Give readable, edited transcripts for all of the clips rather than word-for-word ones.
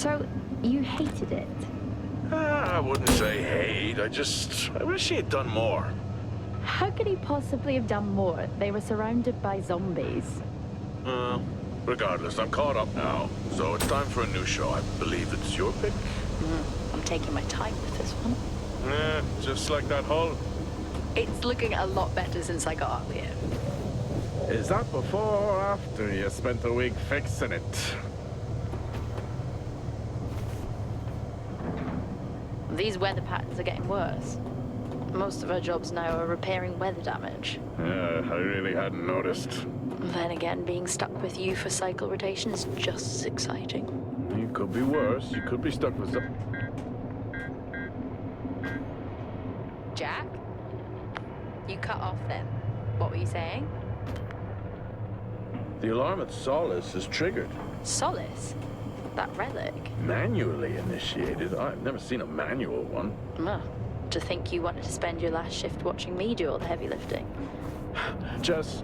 So, you hated it? I wouldn't say hate. I wish he had done more. How could he possibly have done more? They were surrounded by zombies. Regardless, I'm caught up now. So it's time for a new show. I believe it's your pick? I'm taking my time with this one. Just like that hull. It's looking a lot better since I got up here. Is that before or after you spent a week fixing it? These weather patterns are getting worse. Most of our jobs now are repairing weather damage. Yeah, I really hadn't noticed. Then again, being stuck with you for cycle rotation is just as exciting. It could be worse. You could be stuck with some... Jack? You cut off then. What were you saying? The alarm at Solis is triggered. Solis? That relic? Manually initiated? I've never seen a manual one. To think you wanted to spend your last shift watching me do all the heavy lifting. Jess,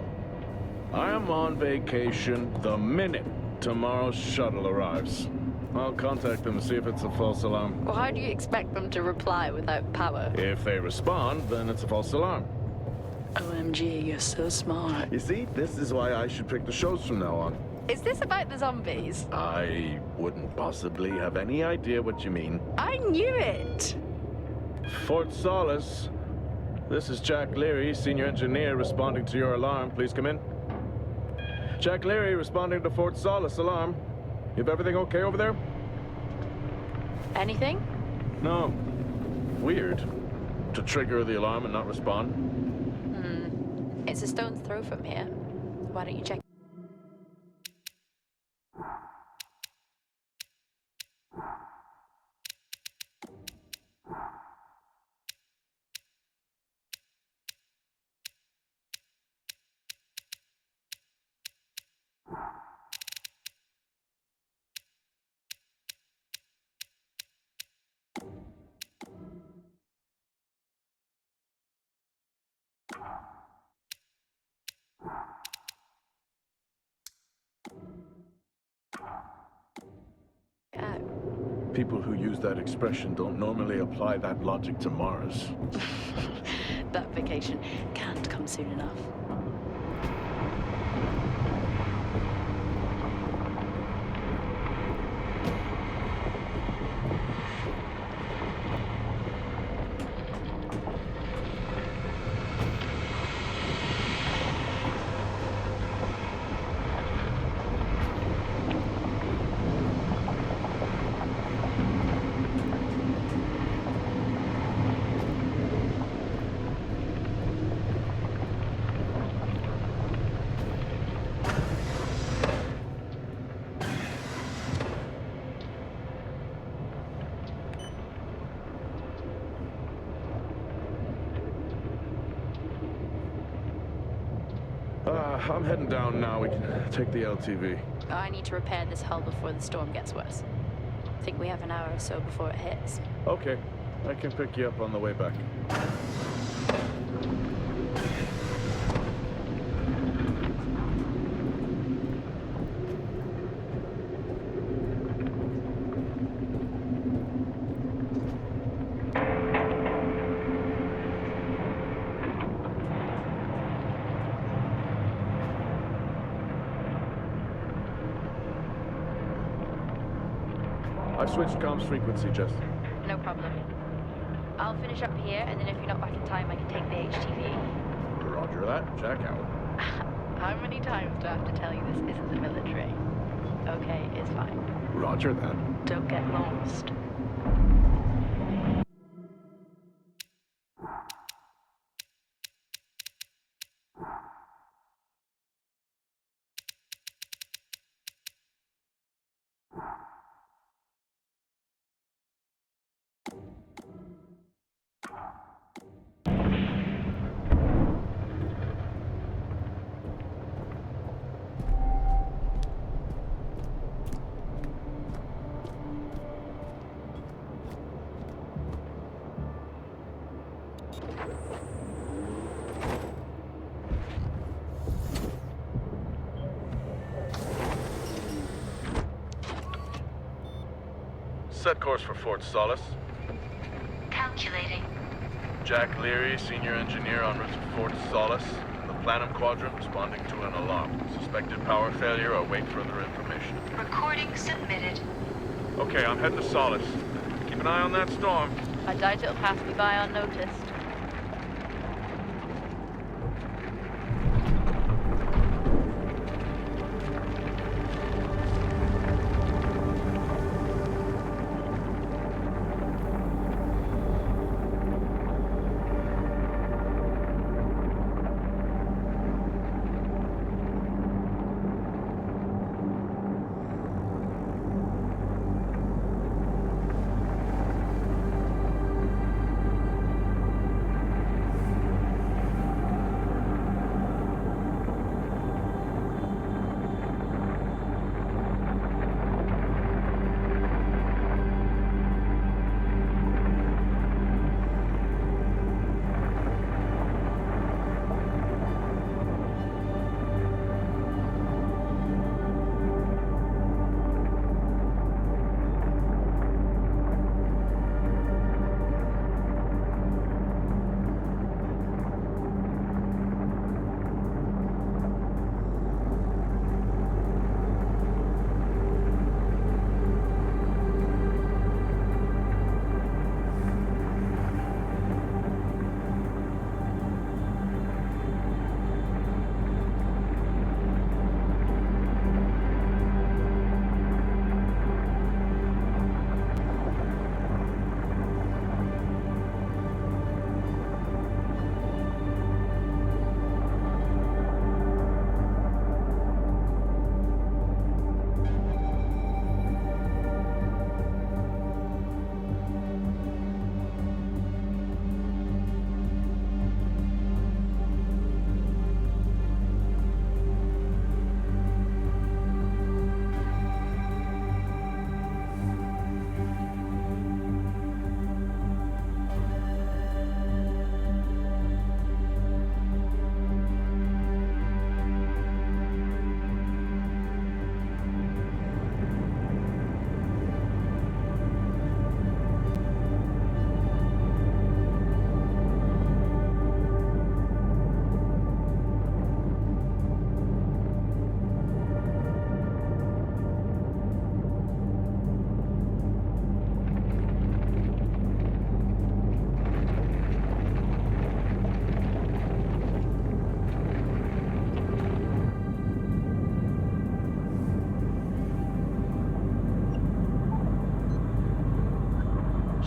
I am on vacation the minute tomorrow's shuttle arrives. I'll contact them and see if it's a false alarm. Well, how do you expect them to reply without power? If they respond, then it's a false alarm. OMG, you're so smart. You see, this is why I should pick the shows from now on. Is this about the zombies? I wouldn't possibly have any idea what you mean. I knew it! Fort Solis. This is Jack Leary, senior engineer, responding to your alarm. Please come in. Jack Leary, responding to Fort Solis alarm. You have everything okay over there? Anything? No. Weird. To trigger the alarm and not respond. It's a stone's throw from here. Why don't you check? People who use that expression don't normally apply that logic to Mars. That vacation can't come soon enough. I'm heading down now. We can take the LTV. I need to repair this hull before the storm gets worse. I think we have an hour or so before it hits. Okay. I can pick you up on the way back. I've switched comms frequency, Jess. No problem. I'll finish up here, and then if you're not back in time, I can take the HTV. Roger that. Jack out. How many times do I have to tell you this isn't the military? Okay, it's fine. Roger that. Don't get lost. set course for Fort Solis. Calculating. Jack Leary, senior engineer en route to Fort Solis. The Planum Quadrant responding to an alarm. Suspected power failure. Await further information. Recording submitted. Okay, I'm heading to Solis. Keep an eye on that storm. I doubt it'll pass me by unnoticed.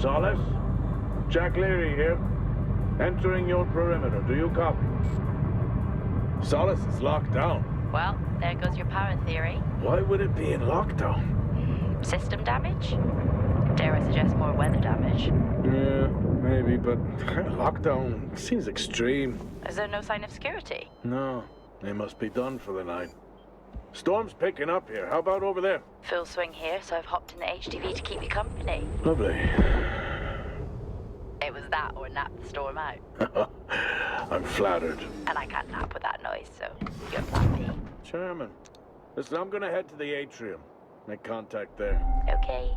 Solis? Jack Leary here. Entering your perimeter. Do you copy? Solis is locked down. Well, there goes your power theory. Why would it be in lockdown? System damage? Dare I suggest more weather damage? Yeah, maybe, but lockdown seems extreme. Is there no sign of security? No, they must be done for the night. Storm's picking up here. How about over there? Full swing here, so I've hopped in the HTV to keep you company. Lovely. It was that or nap the storm out. I'm flattered. And I can't nap with that noise, so you're plan B. Chairman. Listen, I'm gonna head to the atrium. Make contact there. Okay.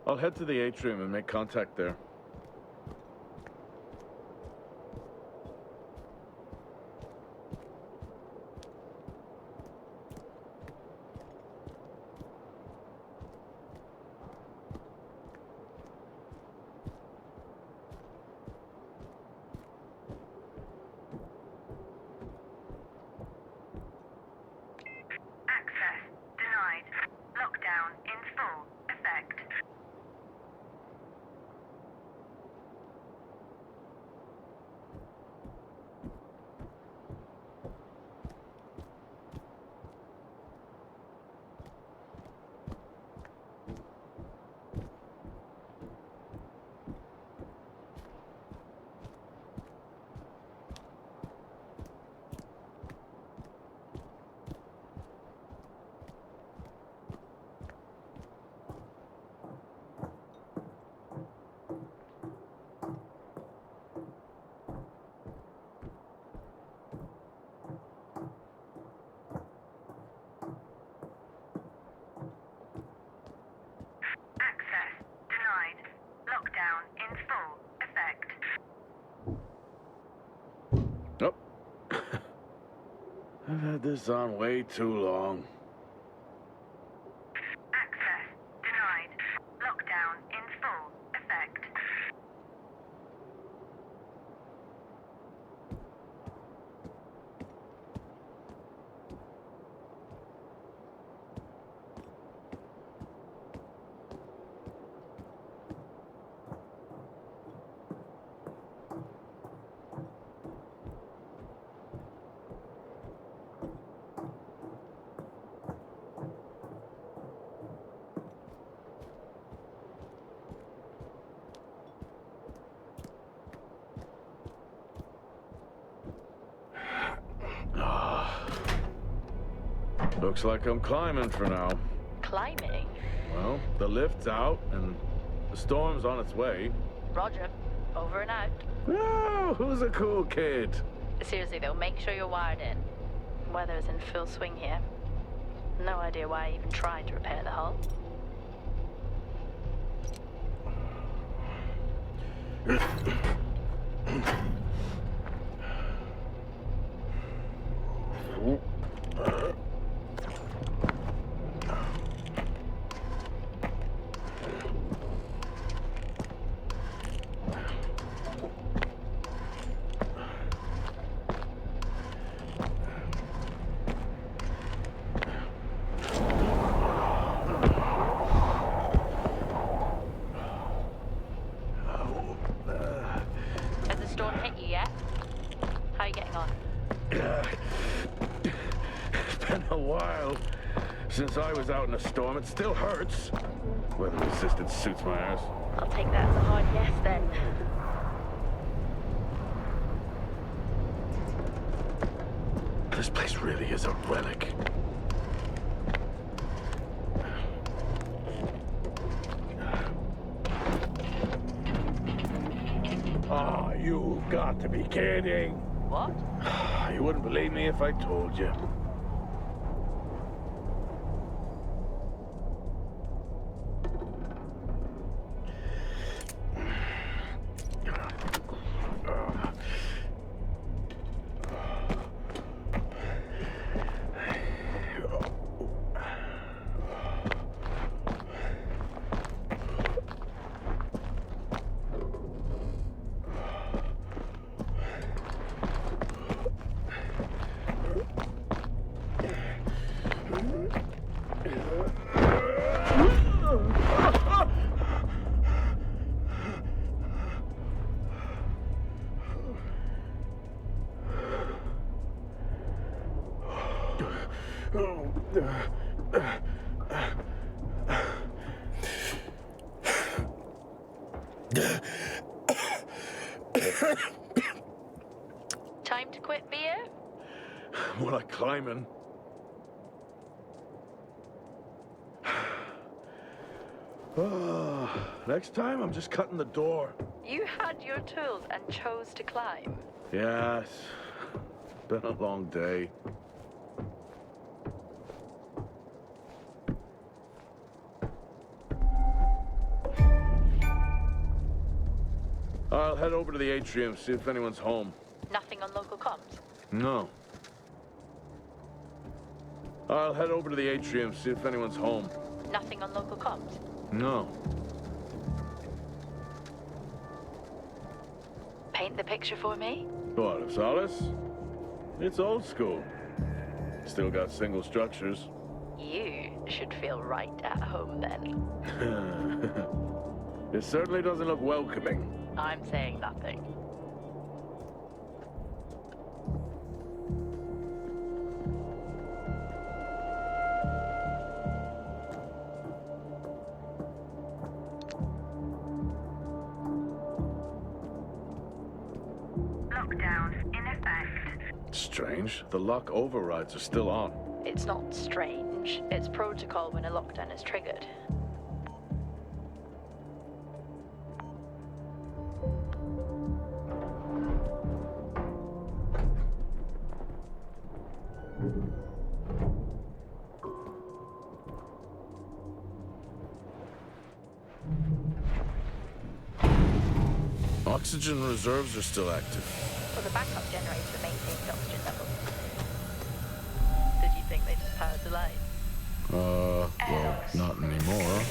I'll head to the atrium and make contact there. I've had this on way too long. Access denied. Lockdown in full effect. Looks like I'm climbing for now. Climbing? Well, the lift's out and the storm's on its way. Roger. Over and out. Oh, who's a cool kid? Seriously though, make sure you're wired in. Weather is in full swing here. No idea why I even tried to repair the hull. Has the storm hit you yet? How are you getting on? It's been a while since I was out in a storm. It still hurts. Weather resistant suits my ass. I'll take that as a hard yes then. This place really is a relic. Ah, you've got to be kidding. What? You wouldn't believe me if I told you. Time to quit beer? More like climbing. Next time, I'm just cutting the door. You had your tools and chose to climb. Yes. Been a long day. I'll head over to the atrium, see if anyone's home. Nothing on local comms? No. I'll head over to the atrium, see if anyone's home. Nothing on local comms? No. Paint the picture for me? What, of Solis? It's old school. Still got single structures. You should feel right at home then. It certainly doesn't look welcoming. I'm saying nothing. Lockdown in effect. Strange. The lock overrides are still on. It's not strange. It's protocol when a lockdown is triggered. Oxygen reserves are still active. Well, the backup generator maintains oxygen levels. think they just powered the lights? Well, not anymore.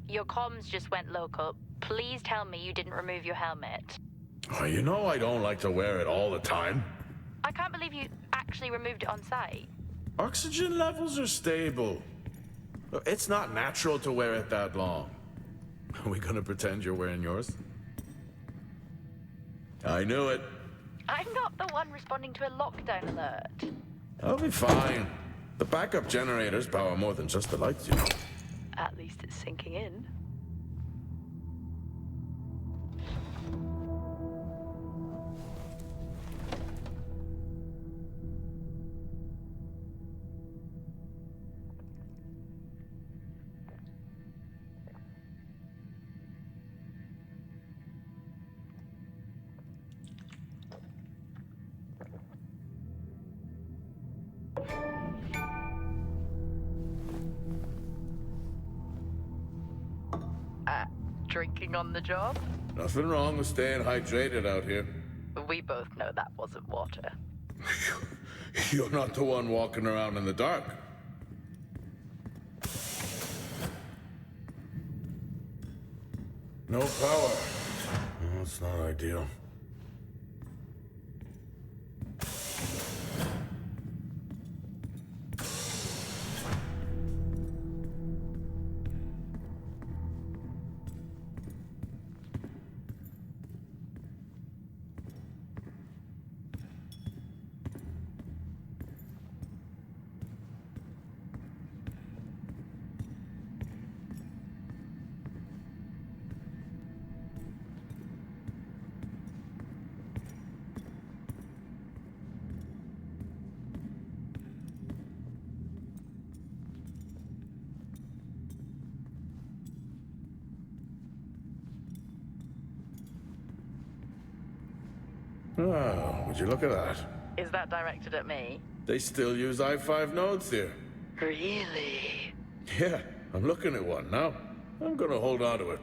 Your comms just went local. Please tell me you didn't remove your helmet. Oh, you know I don't like to wear it all the time. I can't believe you actually removed it on site. Oxygen levels are stable. It's not natural to wear it that long. Are we gonna pretend you're wearing yours? I knew it. I'm not the one responding to a lockdown alert. I'll be fine. The backup generators power more than just the lights, you know. At least it's sinking in. Drinking on the job? Nothing wrong with staying hydrated out here. We both know that wasn't water. You're not the one walking around in the dark. No power. That's not ideal. Oh, would you look at that? Is that directed at me? They still use i5 nodes here. Really? Yeah, I'm looking at one now. I'm gonna hold on to it.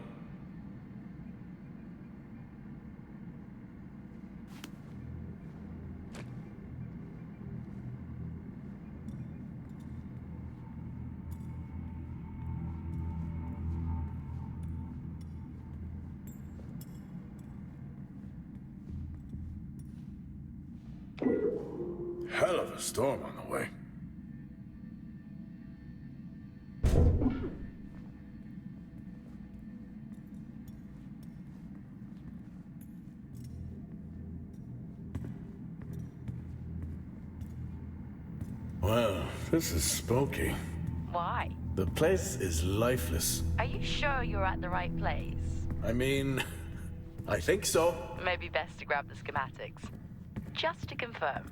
Hell of a storm on the way. Well, this is spooky. Why? The place is lifeless. Are you sure you're at the right place? I mean, I think so. Maybe best to grab the schematics. Just to confirm,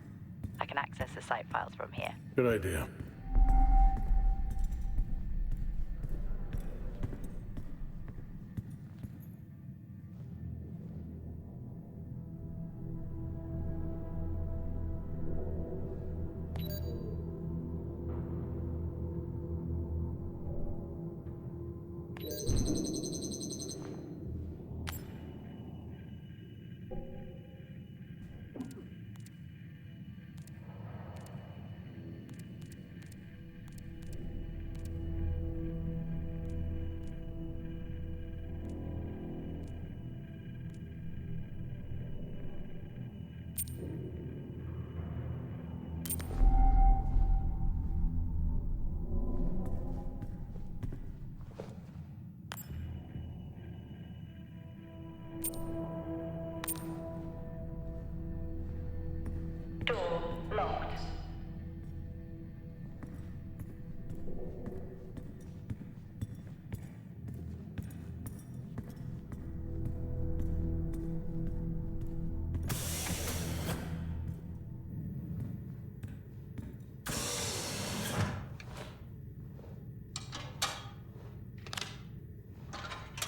I can access the site files from here. Good idea.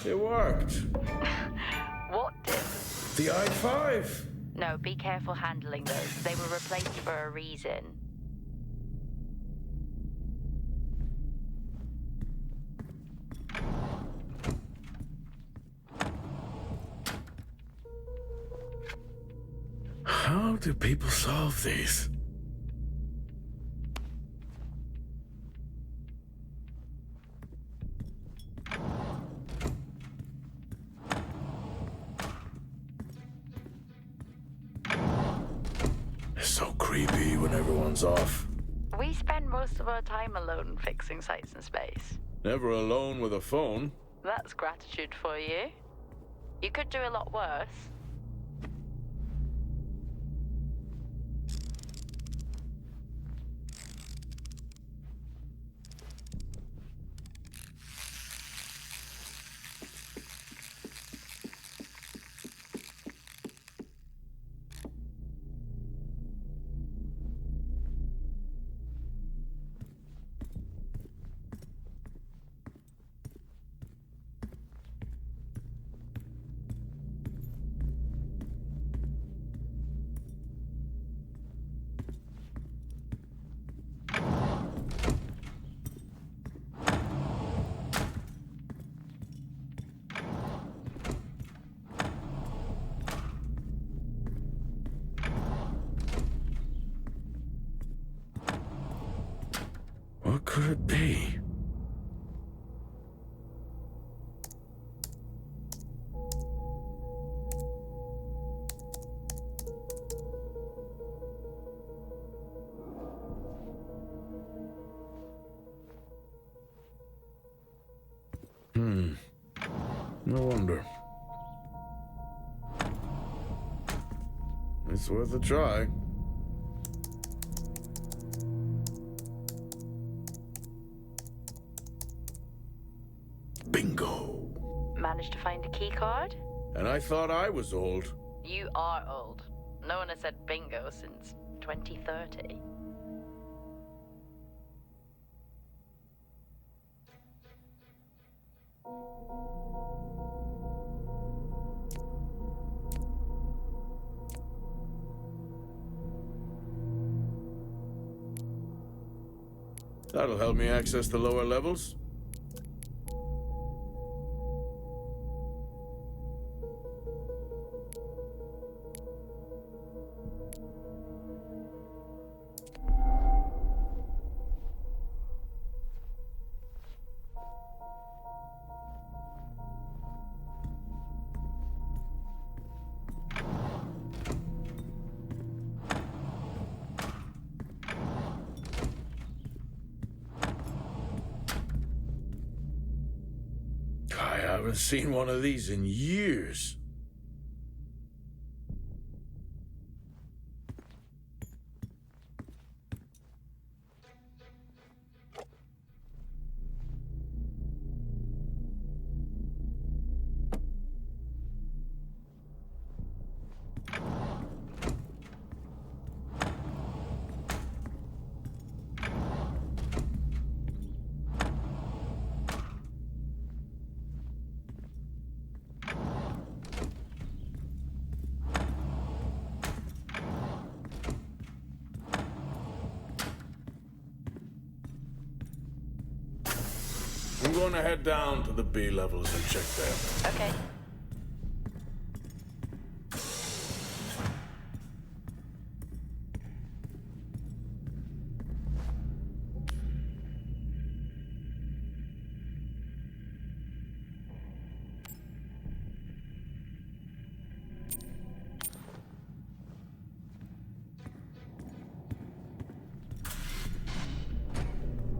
It worked. What did? The I-5. No, be careful handling those. They were replaced for a reason. How do people solve these? It's so creepy when everyone's off. We spend most of our time alone fixing sites in space. Never alone with a phone. That's gratitude for you. You could do a lot worse. What could it be? No wonder. It's worth a try. Bingo! Managed to find a key card? And I thought I was old. You are old. No one has said bingo since 2030. That'll help me access the lower levels. I haven't seen one of these in years. I'm going to head down to the B levels and check them. Okay.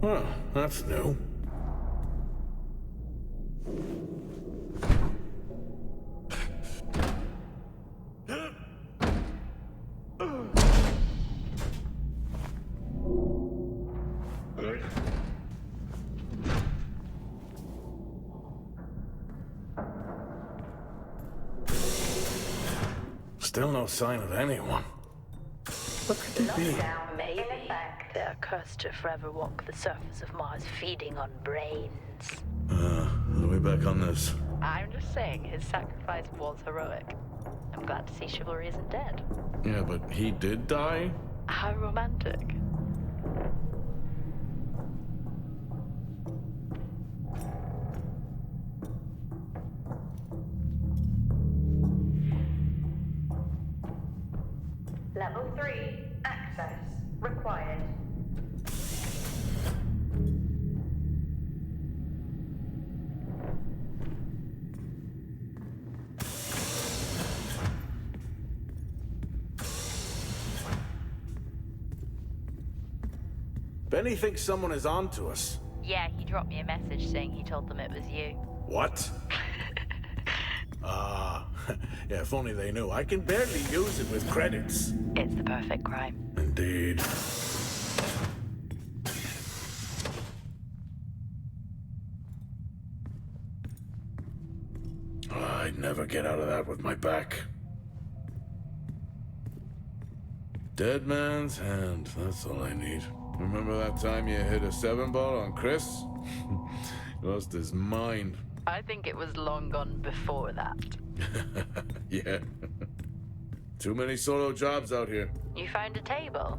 Huh, that's new. Still no sign of anyone. What could it be? Maybe they're cursed to forever walk the surface of Mars feeding on brains. How do we back on this? I'm just saying his sacrifice was heroic. I'm glad to see chivalry isn't dead. Yeah, but he did die? How romantic. Level 3, access required. Benny thinks someone is on to us. Yeah, he dropped me a message saying he told them it was you. What? Ah, yeah, if only they knew. I can barely use it with credits. It's the perfect crime. Indeed. I'd never get out of that with my back. Dead man's hand, that's all I need. Remember that time you hit a 7-ball on Chris? He lost his mind. I think it was long gone before that. Yeah. Too many solo jobs out here. You found a table?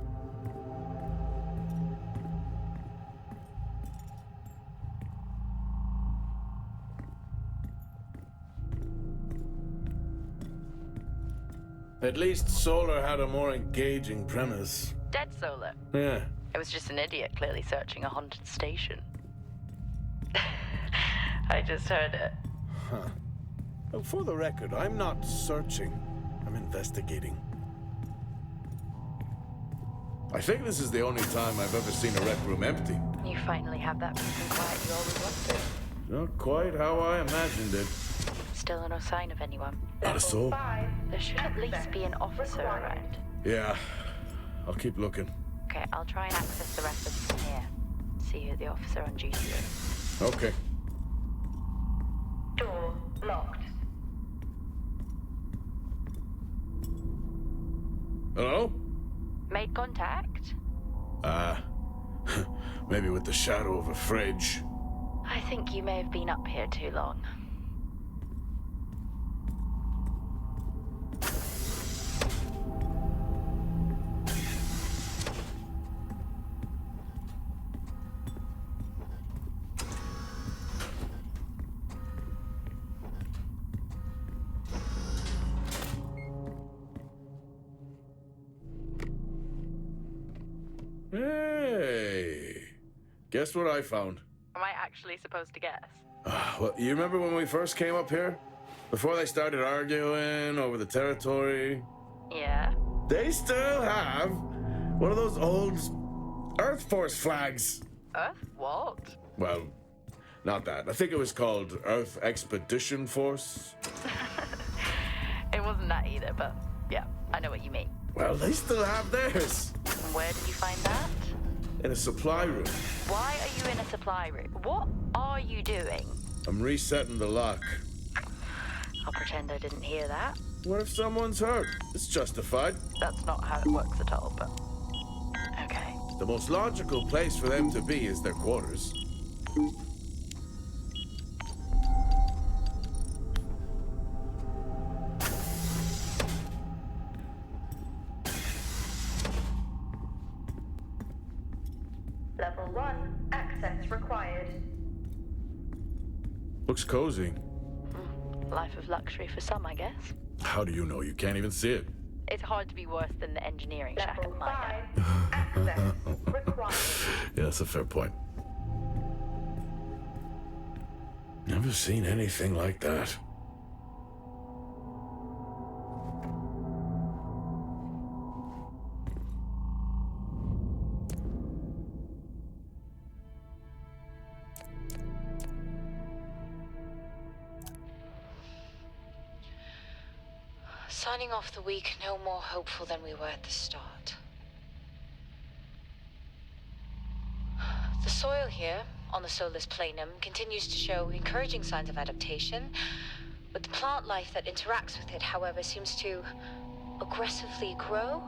At least Solar had a more engaging premise. Dead Solar. Yeah. It was just an idiot clearly searching a haunted station. I just heard it. Huh. Well, for the record, I'm not searching. I'm investigating. I think this is the only time I've ever seen a rec room empty. You finally have that peace and quiet you always wanted. Not quite how I imagined it. Still no sign of anyone. Not a soul. 5, There should at least be an officer around. Yeah. I'll keep looking. Okay, I'll try and access the rest of them here. See who the officer on duty is. Okay. door locked. Hello? Made contact? Maybe with the shadow of a fridge. I think you may have been up here too long. Hey. Guess what I found? Am I actually supposed to guess? Well, you remember when we first came up here? Before they started arguing over the territory? Yeah? They still have one of those old Earth Force flags. Earth what? Well, not that. I think it was called Earth Expedition Force. It wasn't that either, but yeah, I know what you mean. Well, they still have theirs. And where did you find that? In a supply room. Why are you in a supply room? What are you doing? I'm resetting the lock. I'll pretend I didn't hear that. What if someone's hurt? It's justified. That's not how it works at all, but... Okay. The most logical place for them to be is their quarters. Level 1, access required. Looks cozy. Life of luxury for some, I guess. How do you know? You can't even see it. It's hard to be worse than the engineering shack Level at mine. 5, access required. Yeah, that's a fair point. Never seen anything like that. Signing off the week no more hopeful than we were at the start. The soil here, on the Solis Planum, continues to show encouraging signs of adaptation, but the plant life that interacts with it, however, seems to aggressively grow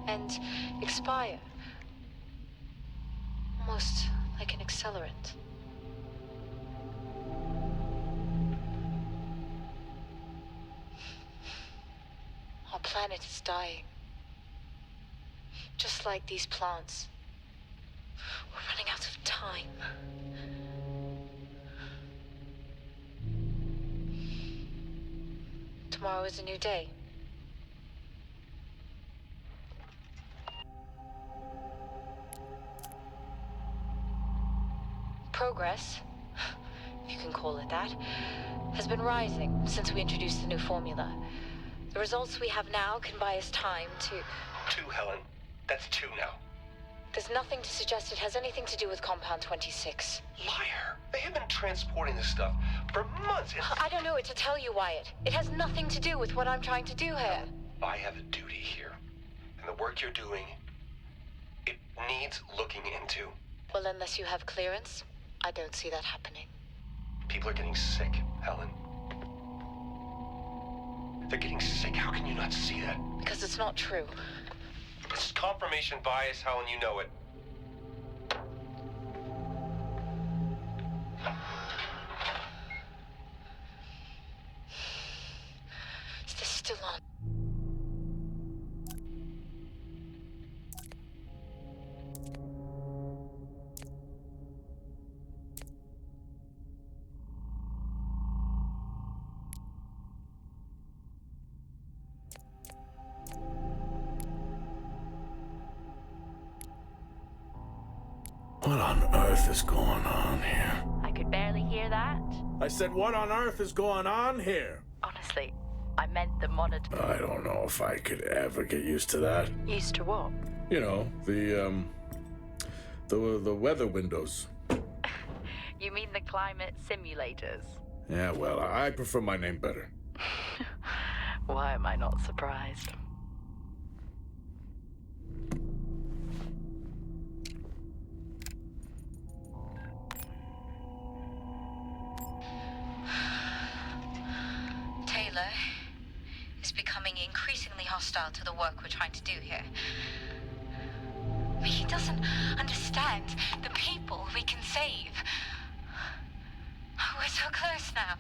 and expire. Almost like an accelerant. planet is dying. Just like these plants. We're running out of time. Tomorrow is a new day. Progress, if you can call it that, has been rising since we introduced the new formula. The results we have now can buy us time to... 2, Helen. That's 2 now. There's nothing to suggest it has anything to do with Compound 26. Liar! They have been transporting this stuff for months. I don't know what to tell you, Wyatt. It has nothing to do with what I'm trying to do here. I have a duty here. And the work you're doing, it needs looking into. Well, unless you have clearance, I don't see that happening. People are getting sick, Helen. They're getting sick. How can you not see that? Because it's not true. It's confirmation bias, Helen. You know it. Is this still on? What on earth is going on here? I could barely hear that. I said, what on earth is going on here? Honestly, I meant the monitor. I don't know if I could ever get used to that. Used to what? You know, the weather windows. You mean the climate simulators? Yeah, well, I prefer my name better. Why am I not surprised? Taylor is becoming increasingly hostile to the work we're trying to do here. He doesn't understand the people we can save. We're so close now.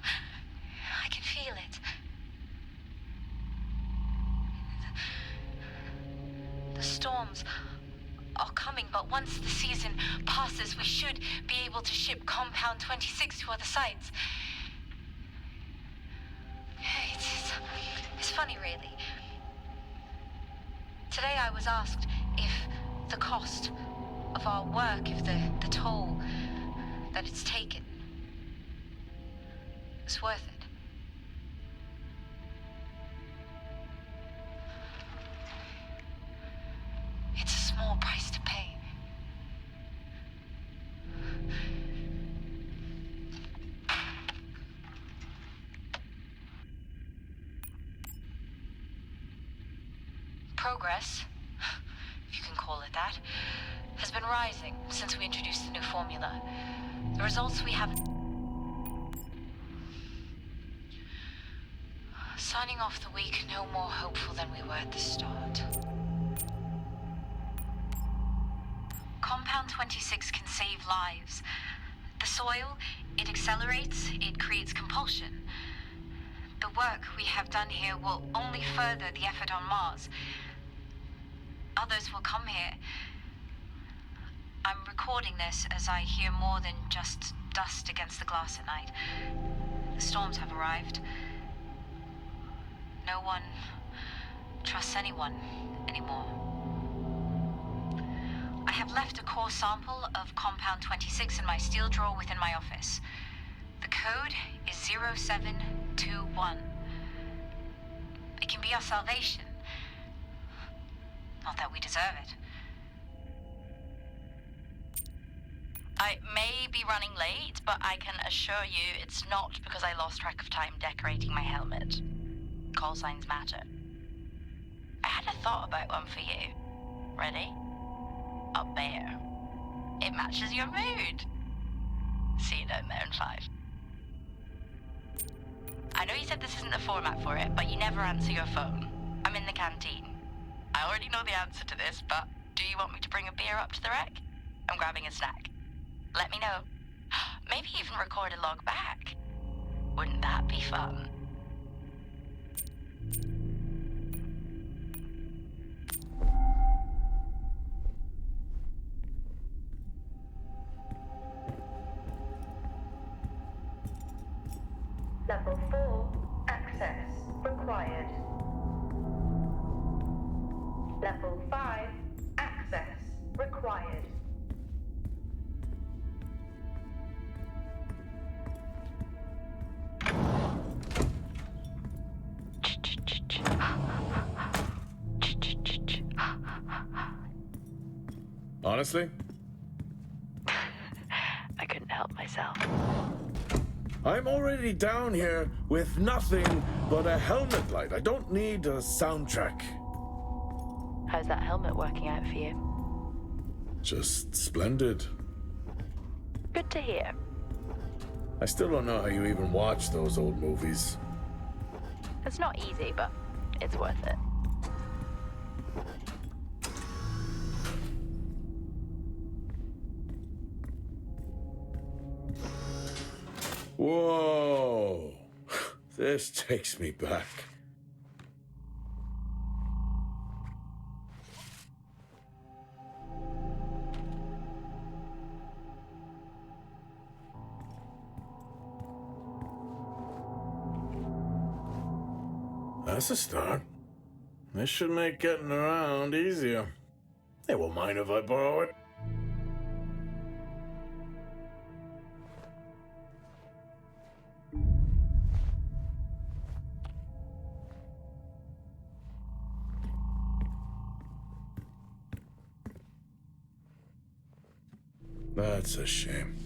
I can feel it. The storms are coming, but once the season passes, we should be able to ship Compound 26 to other sites. It's funny, really. Today I was asked if the cost of our work, if the toll that it's taken is worth it. It's a small price to pay. Progress, if you can call it that, has been rising since we introduced the new formula. The results we have... Signing off the week no more hopeful than we were at the start. Compound 26 can save lives. The soil, it accelerates, it creates compulsion. The work we have done here will only further the effort on Mars. Others will come here. I'm recording this as I hear more than just dust against the glass at night. The storms have arrived. No one trusts anyone anymore. I have left a core sample of Compound 26 in my steel drawer within my office. The code is 0721. It can be our salvation. Not that we deserve it. I may be running late, but I can assure you it's not because I lost track of time decorating my helmet. Call signs matter. I had a thought about one for you. Ready? Up there. It matches your mood. See you down there in 5. I know you said this isn't the format for it, but you never answer your phone. I'm in the canteen. I already know the answer to this, but do you want me to bring a beer up to the wreck? I'm grabbing a snack. Let me know. Maybe even record a log back. Wouldn't that be fun? required. Level 5, access required. Honestly, I couldn't help myself. I'm already down here with nothing but a helmet light. I don't need a soundtrack. How's that helmet working out for you? Just splendid. Good to hear. I still don't know how you even watch those old movies. It's not easy, but it's worth it. Whoa! This takes me back. That's a start. This should make getting around easier. They won't mind if I borrow it. That's a shame.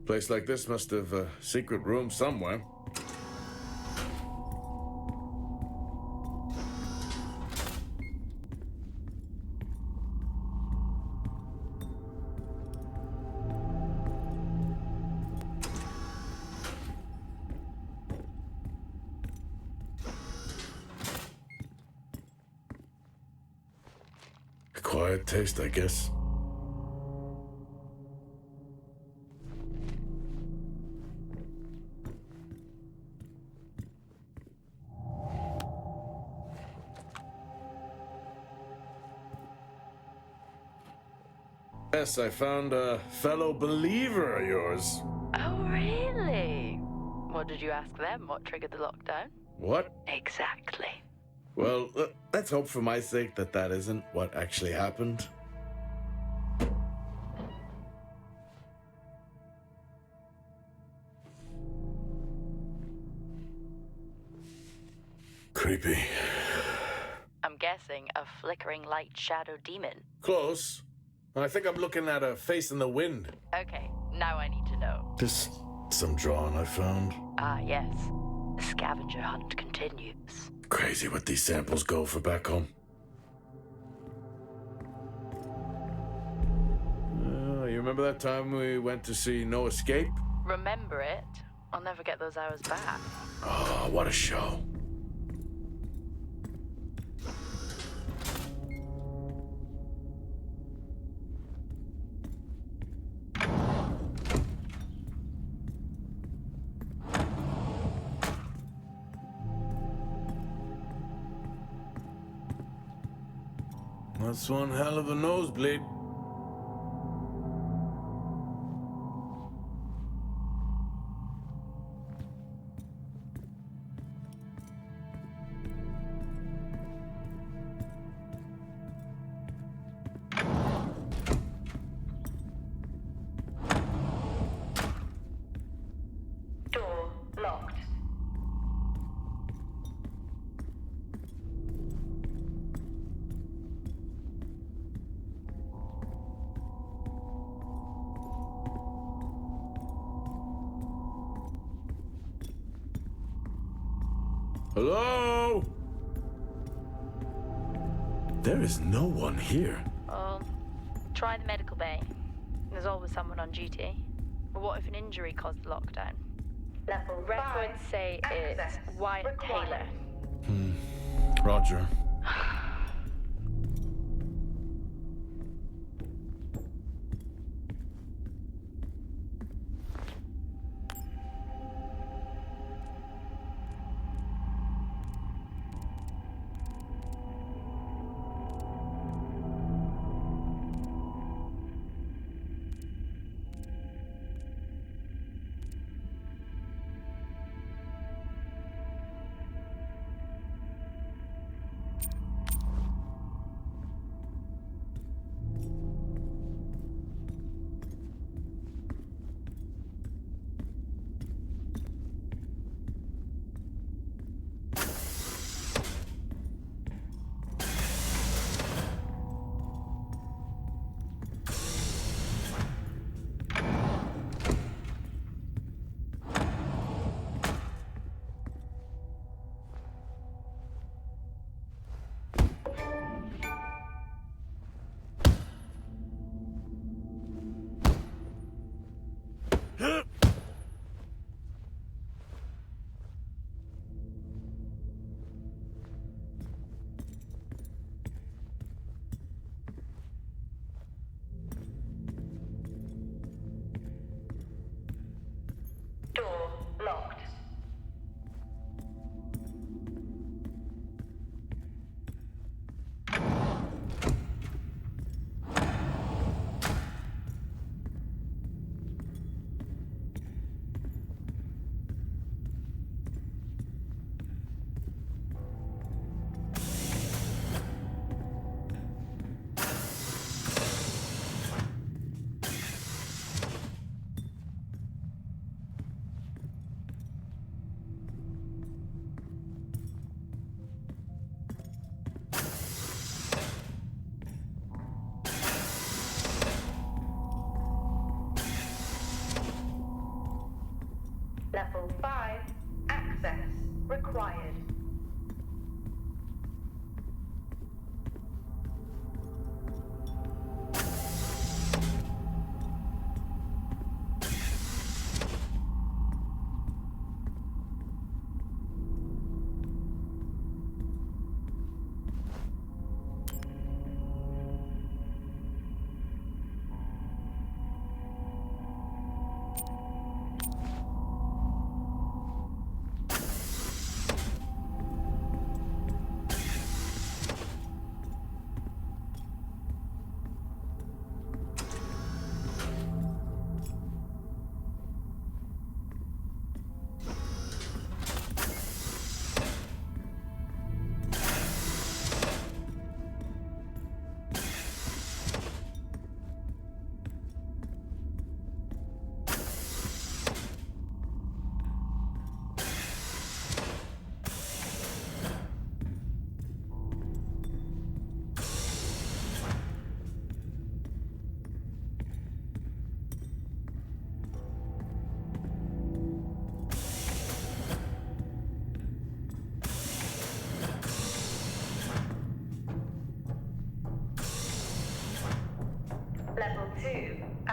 Place like this must have a secret room somewhere. Quiet taste, I guess. Yes, I found a fellow believer of yours. Oh, really? What did you ask them? What triggered the lockdown? What? Exactly. Well, let's hope for my sake that that isn't what actually happened. Creepy. I'm guessing a flickering light shadow demon. Close. I think I'm looking at a face in the wind. Okay, now I need to know. Just some drawing I found. Ah, yes. The scavenger hunt continues. Crazy what these samples go for back home. You remember that time we went to see No Escape? Remember it? I'll never get those hours back. Oh, what a show. That's one hell of a nosebleed. Door locked. Hello? There is no one here. Try the medical bay. There's always someone on duty. But what if an injury caused the lockdown? Level Records 5, say it's access Wyatt required. Taylor. Roger.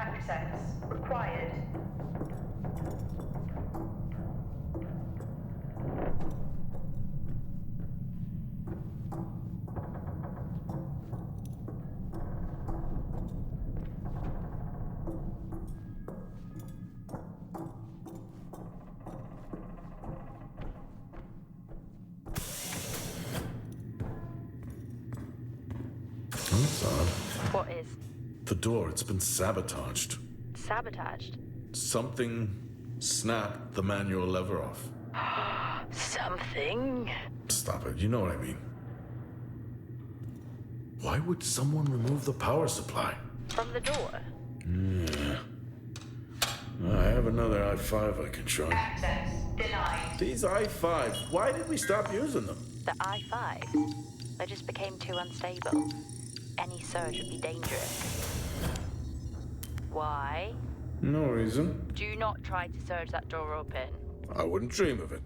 access required. That's odd. What is? The door, it's been sabotaged. Sabotaged? Something snapped the manual lever off. Something? Stop it, you know what I mean. Why would someone remove the power supply? From the door? Yeah. I have another i5 I can try. Access denied. These i5s, why did we stop using them? The I-5s? They just became too unstable. Any surge would be dangerous. Why? No reason. Do not try to surge that door open. I wouldn't dream of it.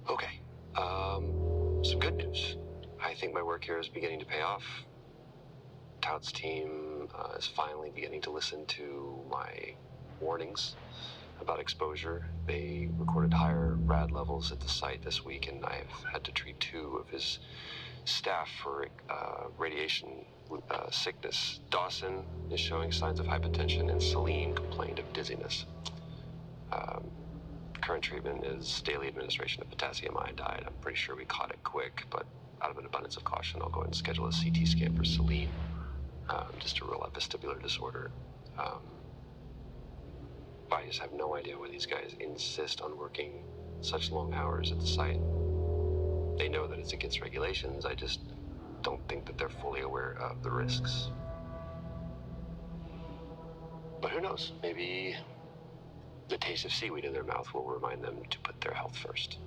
Okay. Some good news. I think my work here is beginning to pay off. Tout's team is finally beginning to listen to my warnings about exposure. They recorded higher rad levels at the site this week, and I've had to treat 2 of his staff for radiation sickness. Dawson is showing signs of hypotension, and Celine complained of dizziness. Current treatment is daily administration of potassium iodide. I'm pretty sure we caught it quick, but out of an abundance of caution, I'll go ahead and schedule a CT scan for Celine, just to rule out vestibular disorder. I just have no idea why these guys insist on working such long hours at the site. They know that it's against regulations. I just don't think that they're fully aware of the risks. But who knows? Maybe the taste of seaweed in their mouth will remind them to put their health first.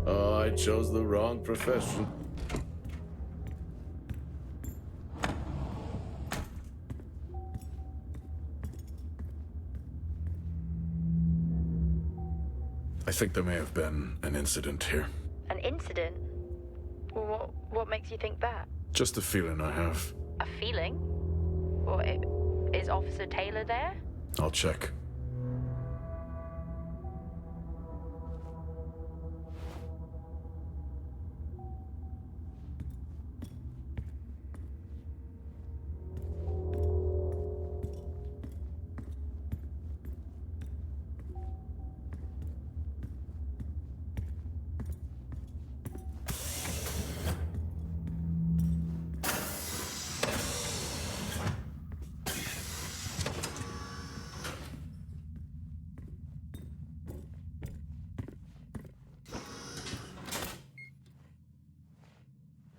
Oh, I chose the wrong profession. I think there may have been an incident here. An incident? Well, what makes you think that? Just a feeling I have. A feeling? Well, is Officer Taylor there? I'll check.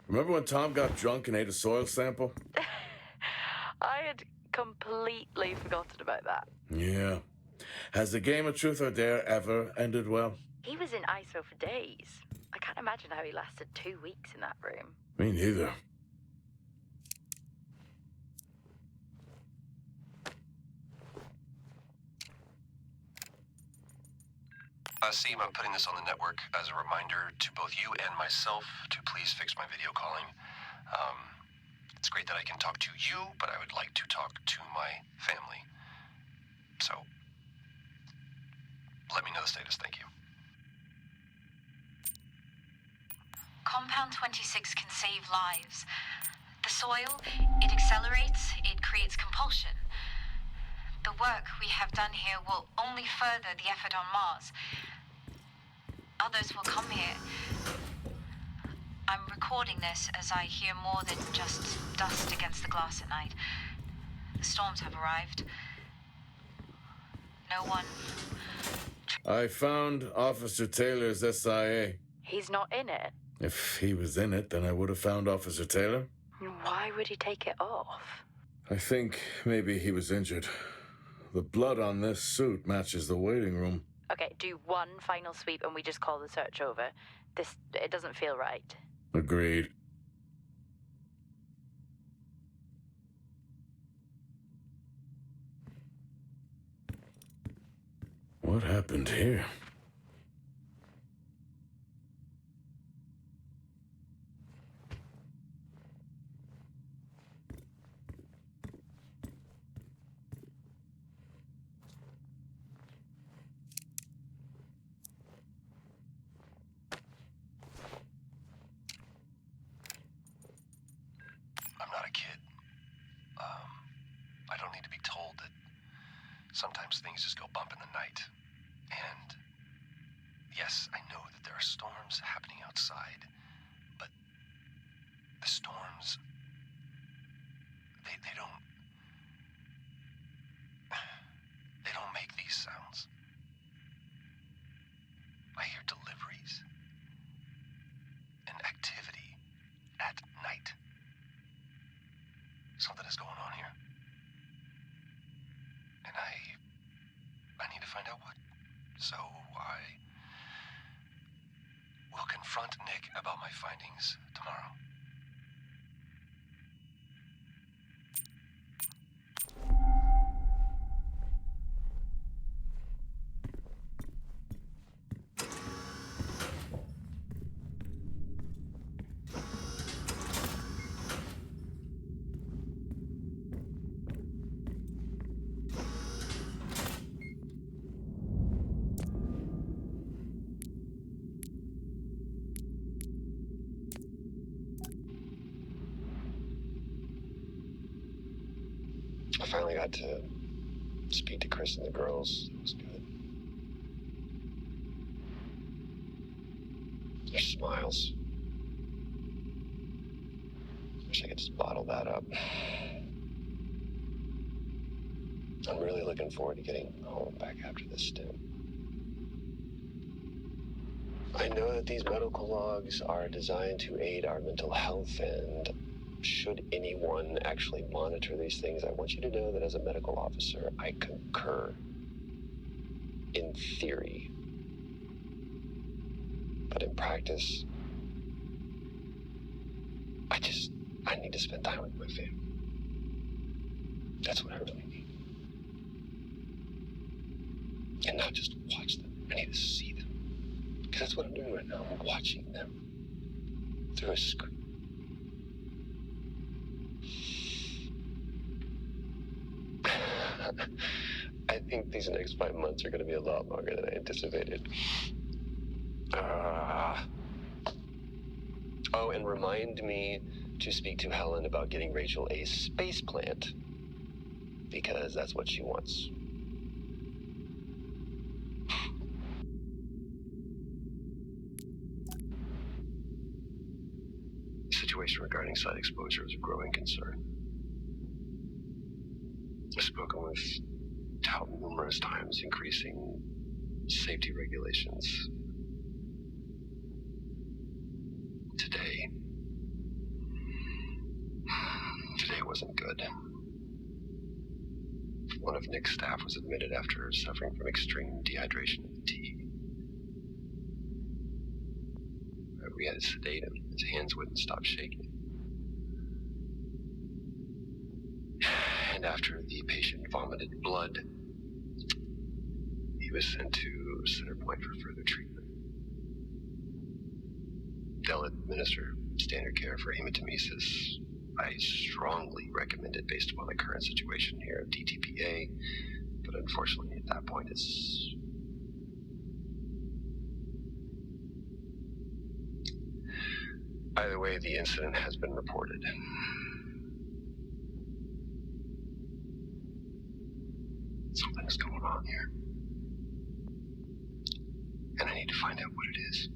Remember when Tom got drunk and ate a soil sample? I had completely forgotten about that. Yeah. Has the game of truth or dare ever ended well? He was in ISO for days. I can't imagine how he lasted 2 weeks in that room. Me neither. Seem, I'm putting this on the network as a reminder to both you and myself to please fix my video calling. It's great that I can talk to you, but I would like to talk to my family. So, let me know the status, thank you. Compound 26 can save lives. The soil, it accelerates, it creates compulsion. The work we have done here will only further the effort on Mars. Others will come here. I'm recording this as I hear more than just dust against the glass at night. The storms have arrived. No one... I found Officer Taylor's SIA. He's not in it. If he was in it, then I would have found Officer Taylor. Why would he take it off? I think maybe he was injured. The blood on this suit matches the waiting room. Okay, do one final sweep and we just call the search over. It doesn't feel right. Agreed. What happened here? I'm not a kid. I don't need to be told that sometimes things just go bump in the night. And yes, I know that there are storms happening outside, but the storms, they don't make these sounds. I hear deliveries and activity at night. Something is going on here. And I need to find out what. So I will confront Nick about my findings tomorrow. I finally got to speak to Chris and the girls. It was good. Their smiles. Wish I could just bottle that up. I'm really looking forward to getting home back after this stint. I know that these medical logs are designed to aid our mental health, and should anyone actually monitor these things, I want you to know that as a medical officer, I concur. In theory. But in practice, I need to spend time with my family. That's what I really need. And not just watch them. I need to see them. Because that's what I'm doing right now. I'm watching them through a screen. I think these next 5 months are going to be a lot longer than I anticipated. Oh, and remind me to speak to Helen about getting Rachel a space plant. Because that's what she wants. The situation regarding site exposure is a growing concern. I've spoken with Tout numerous times, increasing safety regulations. Today wasn't good. One of Nick's staff was admitted after suffering from extreme dehydration and fatigue. We had to sedate him. His hands wouldn't stop shaking. And after the patient vomited blood, he was sent to Center Point for further treatment. They'll administer standard care for hematemesis, I strongly recommend it based upon the current situation here of DTPA, but unfortunately at that point it's... Either way, the incident has been reported. Something's going on here. And I need to find out what it is.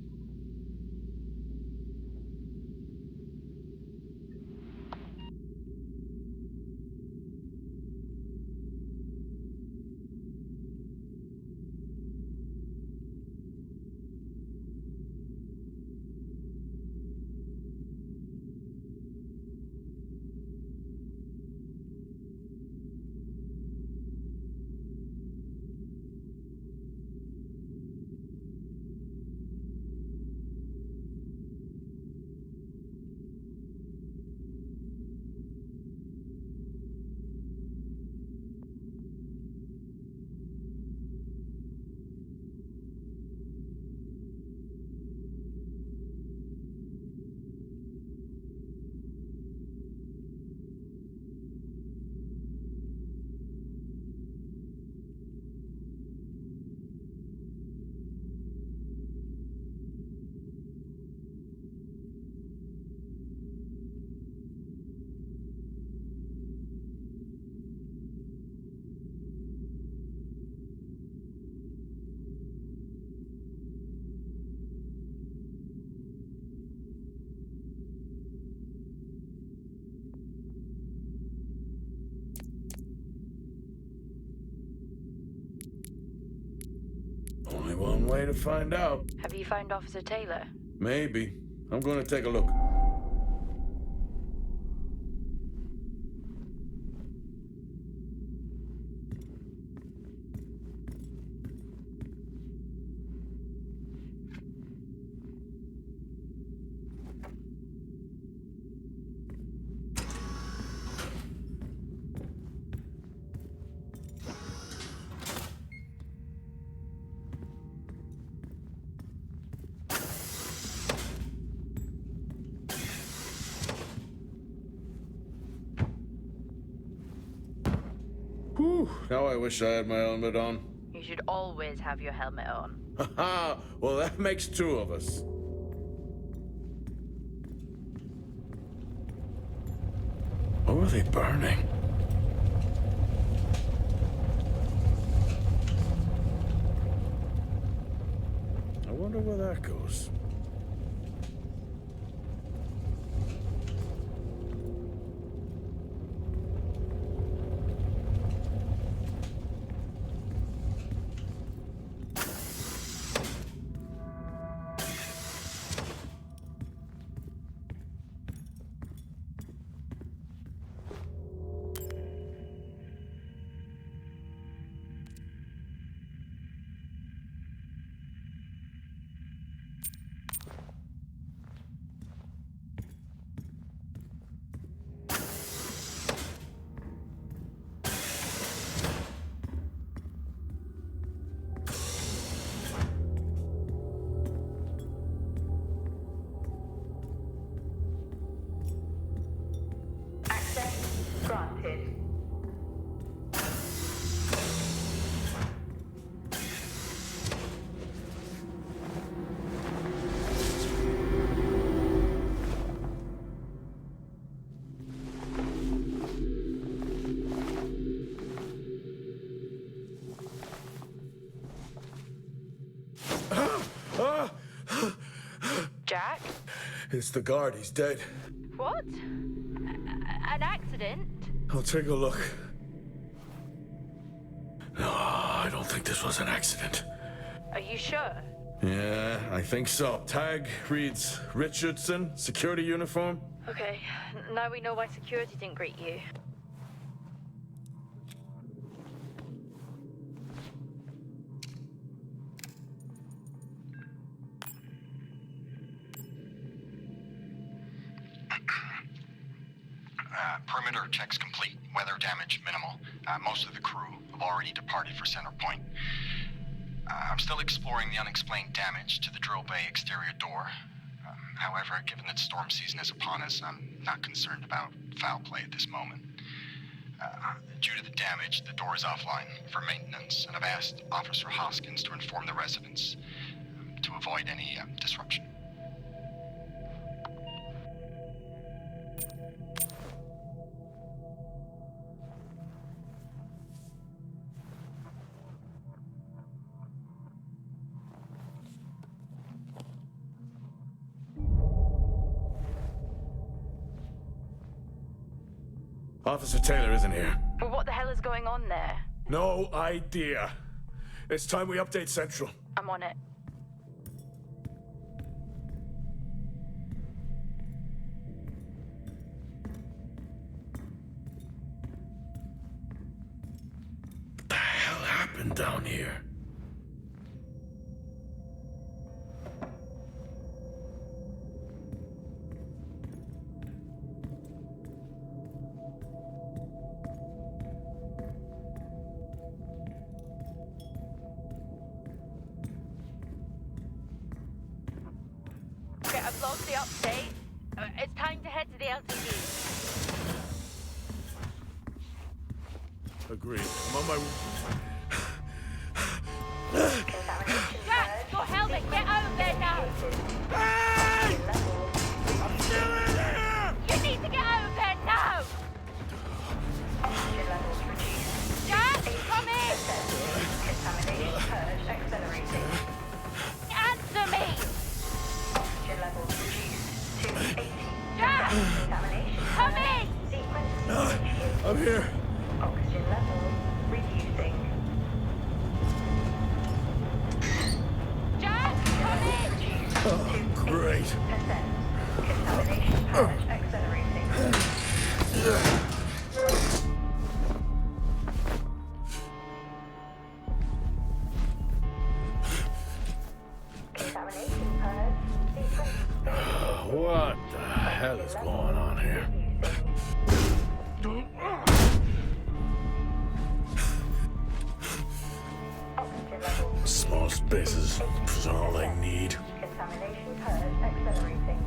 Only one way to find out. Have you found Officer Taylor? Maybe. I'm gonna take a look. Whew, now I wish I had my helmet on. You should always have your helmet on. Haha, well that makes two of us. What were they burning? I wonder where that goes. Access granted. Jack? It's the guard, he's dead. What? An accident? I'll take a look. No, I don't think this was an accident. Are you sure? Yeah, I think so. Tag reads Richardson, security uniform. Okay, now we know why security didn't greet you. Perimeter checks complete. Weather damage minimal. Most of the crew have already departed for Center Point. I'm still exploring the unexplained damage to the drill bay exterior door. However, given that storm season is upon us, I'm not concerned about foul play at this moment. Due to the damage, the door is offline for maintenance, and I've asked Officer Hoskins to inform the residents to avoid any disruption. Officer Taylor isn't here. Well, what the hell is going on there? No idea. It's time we update Central. I'm on it. What the hell happened down here? Okay, I've logged the update. It's time to head to the LTD. Agreed. I'm on my... Jack, your helmet, get over there now! Hey! I'm still in here! You need to get over there now! Oxygen levels reduced. Jack, come in! Contamination purge accelerating. Answer me! Oxygen levels reduced to 80. Jack, Contamination come in! sequence initiated. I'm here. Oxygen levels reducing. Jack, come in! Oh, great. Percent. Contamination purge accelerating. Contamination purge sequence What the hell is going on here? Oxygen levels Small spaces is all I need. contamination purge accelerating.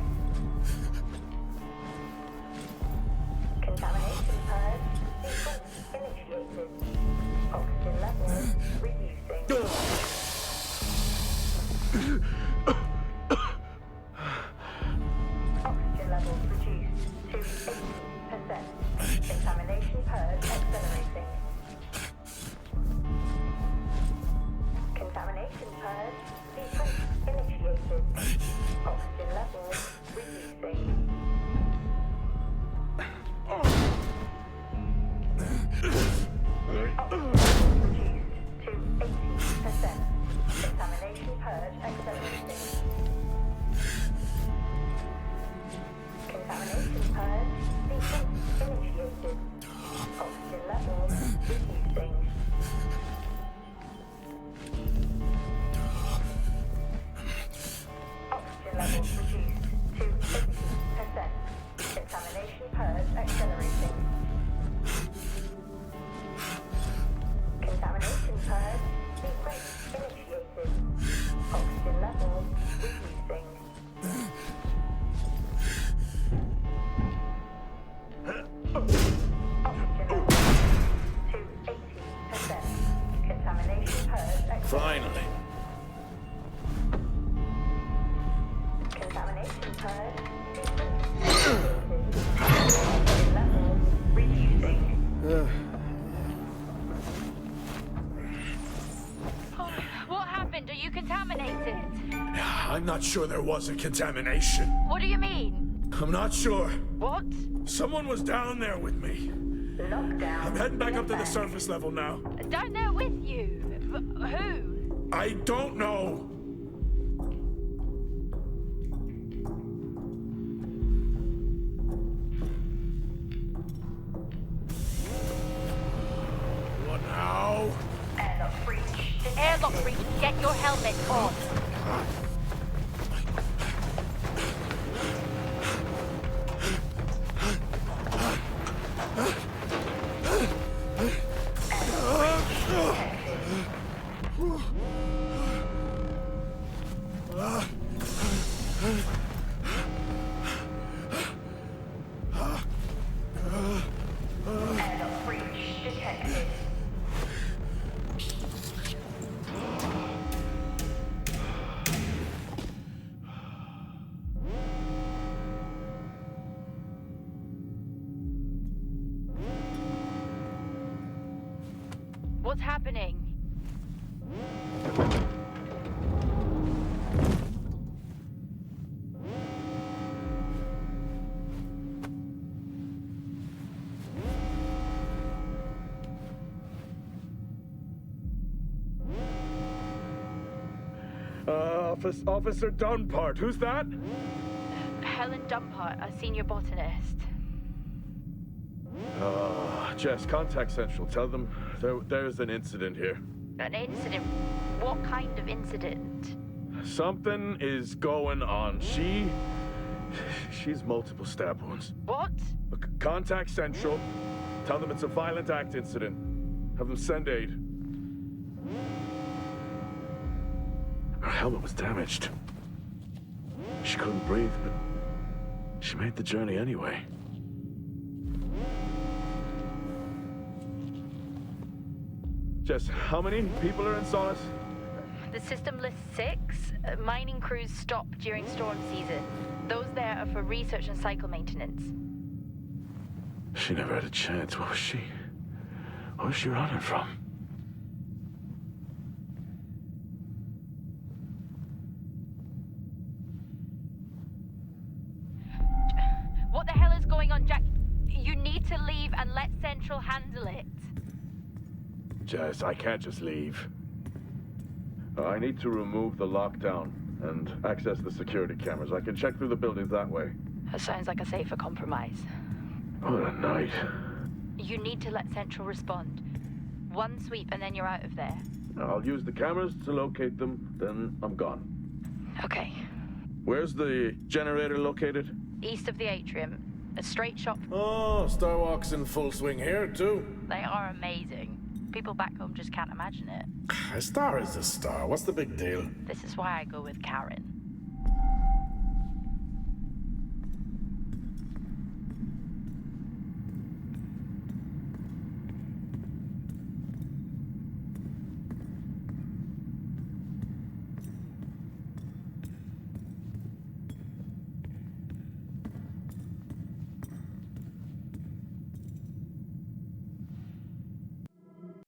Contamination purge sequence initiated. Oxygen levels reducing. Oxygen levels reduced to 80%. Contamination purge accelerating. Contamination purge sequence initiated. Oxygen levels reducing. Oxygen reduced to 80%. Contamination purge accelerating. Contamination purge sequence initiated. Oxygen levels reducing. Oxygen levels reduced to 80%. Contamination purge accelerating. Contamination purge sequence initiated. Oxygen levels reducing. Oxygen levels to 80%. Contamination purge accelerating. Finally. Contamination purge sequence initiated. Oxygen levels reducing. What happened? Are you contaminated? I'm not sure there was a contamination. What do you mean? I'm not sure. What? Someone was down there with me. Lockdown. I'm heading back up to the surface level now. Down there with you? Who? I don't know. What now? Airlock breach. Airlock breach. Get your helmet on. What's happening? Officer Dunpart, who's that? Helen Dumpart, a senior botanist. Jess, contact Central. Tell them there's an incident here. An incident? What kind of incident? Something is going on. She's multiple stab wounds. What? Look, contact Central. Tell them it's a violent act incident. Have them send aid. Her helmet was damaged. She couldn't breathe, but she made the journey anyway. Jess, how many people are in Solis? The system lists 6. Mining crews stop during storm season. Those there are for research and cycle maintenance. She never had a chance. What was she running from? What the hell is going on, Jack? You need to leave and let Central handle it. Jess, I can't just leave. I need to remove the lockdown and access the security cameras. I can check through the buildings that way. That sounds like a safer compromise. What a night. You need to let Central respond. One sweep and then you're out of there. I'll use the cameras to locate them, then I'm gone. Okay. Where's the generator located? East of the atrium. A straight shot. Oh, Starwalk's in full swing here, too. They are amazing. People back home just can't imagine it. A star is a star. What's the big deal? This is why I go with Karen.